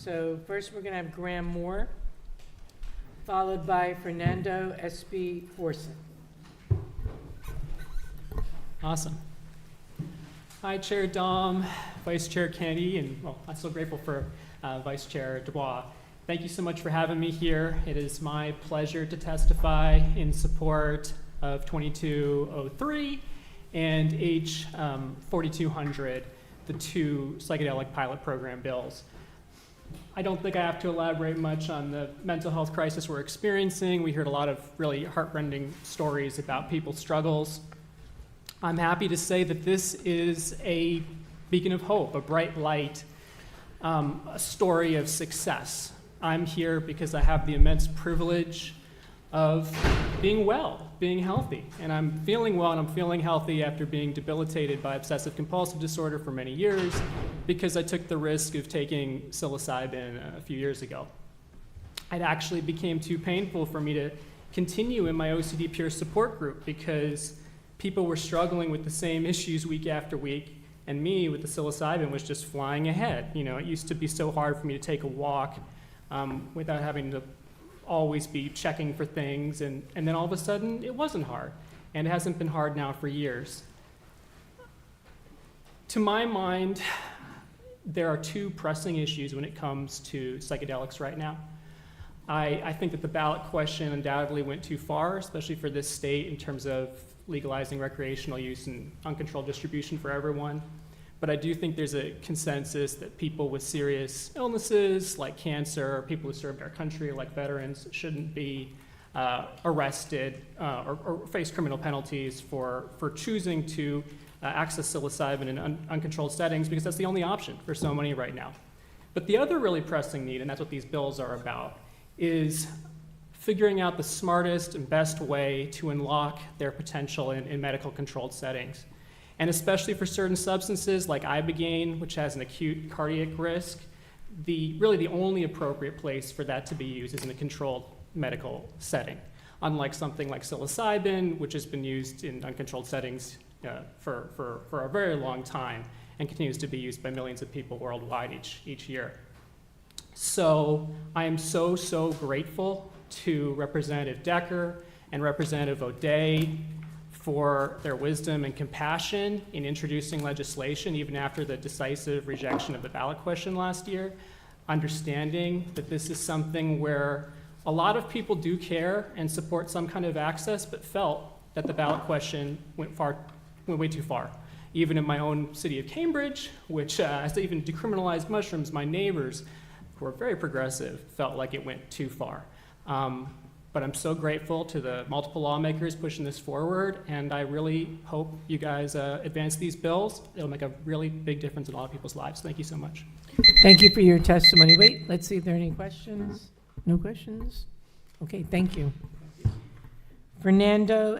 So first we're going to have Graham Moore, followed by Fernando S.B. Forson. Awesome. Hi, Chair Dom, Vice Chair Kennedy, and well, I'm so grateful for Vice Chair Dubois. Thank you so much for having me here. It is my pleasure to testify in support of 2203 and H 4200, the two psychedelic pilot program bills. I don't think I have to elaborate much on the mental health crisis we're experiencing. We heard a lot of really heartrending stories about people's struggles. I'm happy to say that this is a beacon of hope, a bright light, a story of success. I'm here because I have the immense privilege of being well, being healthy. And I'm feeling well and I'm feeling healthy after being debilitated by obsessive compulsive disorder for many years because I took the risk of taking psilocybin a few years ago. It actually became too painful for me to continue in my OCD peer support group because people were struggling with the same issues week after week, and me with the psilocybin was just flying ahead. You know, it used to be so hard for me to take a walk without having to always be checking for things, and then all of a sudden it wasn't hard, and it hasn't been hard now for years. To my mind, there are two pressing issues when it comes to psychedelics right now. I think that the ballot question undoubtedly went too far, especially for this state in terms of legalizing recreational use and uncontrolled distribution for everyone. But I do think there's a consensus that people with serious illnesses like cancer, or people who served our country like veterans, shouldn't be arrested or face criminal penalties for choosing to access psilocybin in uncontrolled settings, because that's the only option for so many right now. But the other really pressing need, and that's what these bills are about, is figuring out the smartest and best way to unlock their potential in medical controlled settings. And especially for certain substances like ibogaine, which has an acute cardiac risk, really the only appropriate place for that to be used is in a controlled medical setting. Unlike something like psilocybin, which has been used in uncontrolled settings for a very long time and continues to be used by millions of people worldwide each year. So I am so grateful to Representative Decker and Representative O'Day for their wisdom and compassion in introducing legislation even after the decisive rejection of the ballot question last year, understanding that this is something where a lot of people do care and support some kind of access, but felt that the ballot question went way too far. Even in my own city of Cambridge, which as they even decriminalized mushrooms, my neighbors who are very progressive felt like it went too far. But I'm so grateful to the multiple lawmakers pushing this forward, and I really hope you guys advance these bills. It'll make a really big difference in a lot of people's lives. Thank you so much. Thank you for your testimony. Wait, let's see if there are any questions. No questions? Okay, thank you. Fernando